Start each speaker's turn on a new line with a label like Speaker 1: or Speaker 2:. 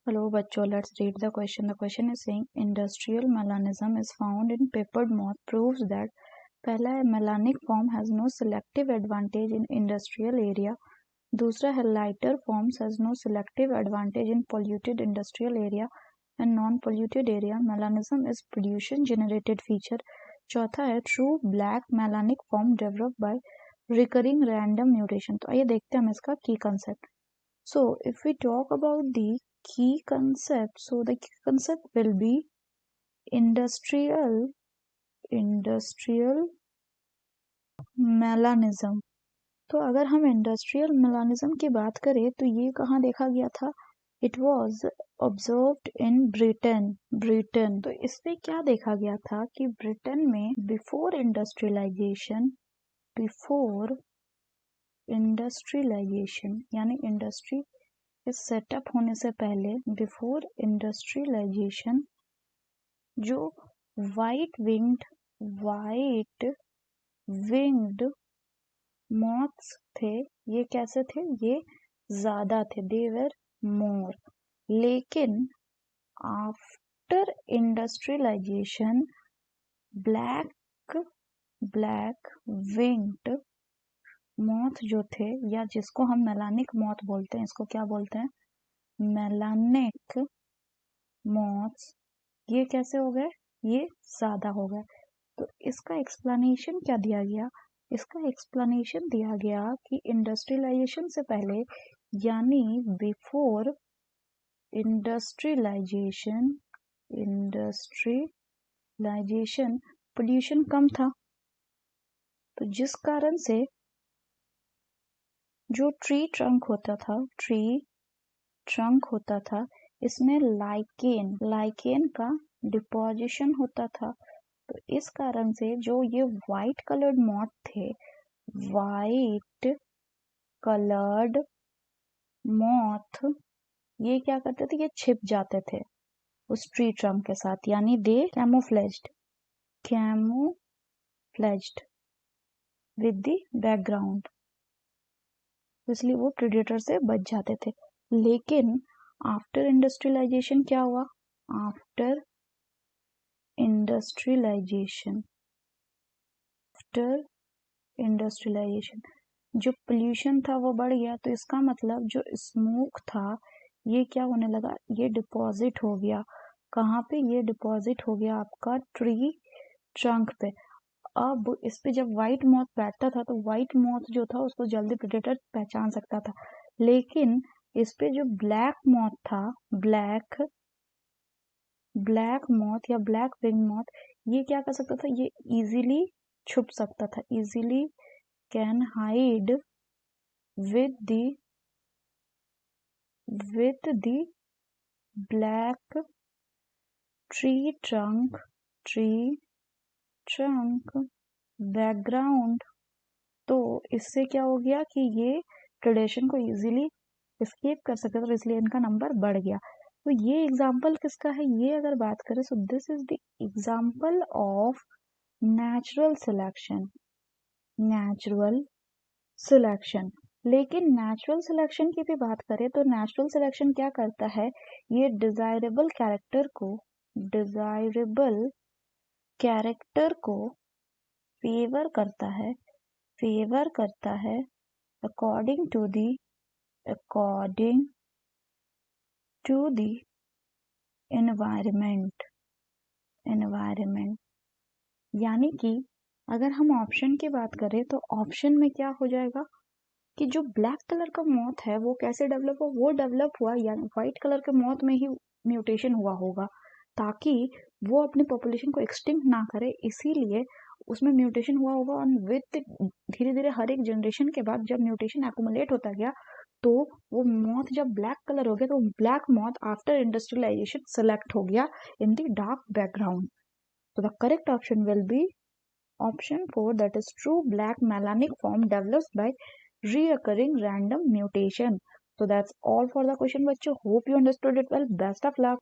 Speaker 1: Hello, bachcho. Let's read the question. The question is saying industrial melanism is found in peppered moth proves that पहला है melanic form has no selective advantage in industrial area. दूसरा है lighter forms has no selective advantage in polluted industrial area and non-polluted area. Melanism is pollution generated feature. चौथा है true black melanic form developed by recurring random mutation. तो आइए देखते हैं हम इसका key concept. So if we talk about the key concept, so the key concept will be industrial melanism. तो अगर हम इंडस्ट्रियल मेलानिज्म की बात करें तो ये कहाँ देखा गया था? It was observed in Britain. तो इसमें क्या देखा गया था कि ब्रिटेन में बिफोर इंडस्ट्रियलाइजेशन यानी इंडस्ट्री इस सेटअप होने से पहले बिफोर इंडस्ट्रियलाइजेशन जो वाइट विंग्ड मॉथ्स थे ये कैसे थे? ये ज्यादा थे, दे वर मोर. लेकिन after industrialisation black winged moth जो थे या जिसको हम मेलानिक मॉथ बोलते हैं, इसको क्या बोलते हैं? Melanic moths. ये कैसे हो गए? ये ज्यादा हो गए. तो इसका एक्सप्लेनेशन क्या दिया गया? इसका एक्सप्लेनेशन दिया गया कि इंडस्ट्रियलाइजेशन से पहले यानी बिफोर इंडस्ट्रियलाइजेशन पोल्यूशन कम था. तो जिस कारण से जो ट्री ट्रंक होता था इसमें लाइकेन का डिपोजिशन होता था. तो इस कारण से जो ये वाइट कलर्ड मॉथ थे, वाइट कलर्ड मॉथ ये क्या करते थे? ये छिप जाते थे उस ट्री ट्रंक के साथ, यानी दे कैमोफ्लेज्ड विद द बैकग्राउंड, इसलिए वो प्रेडेटर से बच जाते थे. लेकिन आफ्टर इंडस्ट्रियलाइजेशन क्या हुआ? आफ्टर इंडस्ट्रियलाइजेशन जो पोल्यूशन था वो बढ़ गया. तो इसका मतलब जो स्मोक था ये क्या होने लगा? ये डिपॉजिट हो गया. कहाँ पे? ये डिपॉजिट हो गया आपका ट्री ट्रंक पे. अब इस पे जब व्हाइट मॉथ बैठता था तो व्हाइट मॉथ जो था उसको जल्दी प्रेडेटर पहचान सकता था. लेकिन इस पे जो ब्लैक मॉथ था, ब्लैक मॉथ या ब्लैक विंग मॉथ, ये क्या कर सकता था? ये इजीली छुप सकता था, easily can hide with the black tree trunk background. तो इससे क्या हो गया कि ये प्रेडेशन को इजीली एस्केप कर सकता था, इसलिए इनका नंबर बढ़ गया. तो ये एग्जाम्पल किसका है? ये अगर बात करें so this is the example of natural selection. लेकिन नेचुरल सिलेक्शन की भी बात करें तो नेचुरल सिलेक्शन क्या करता है? ये डिजायरेबल कैरेक्टर को फेवर करता है अकॉर्डिंग टू द एनवायरमेंट. यानी कि अगर हम ऑप्शन की बात करें तो ऑप्शन में क्या हो जाएगा कि जो ब्लैक कलर का मॉथ है वो कैसे डेवलप हुआ? वो डेवलप हुआ या व्हाइट कलर के मॉथ में ही म्यूटेशन हुआ होगा ताकि वो अपनी पॉपुलेशन को एक्सटिंक्ट ना करे, इसीलिए उसमें म्यूटेशन हुआ होगा. और विद धीरे धीरे हर एक जनरेशन के बाद जब म्यूटेशन एक्युमुलेट होता गया तो वो मॉथ जब ब्लैक कलर हो गया तो black moth after industrialisation select हो गया in the dark background. So the correct option will be option 4, that is true black melanic form develops by reoccurring random mutation. So that's all for the question, bachcho. Hope you understood it well. Best of luck.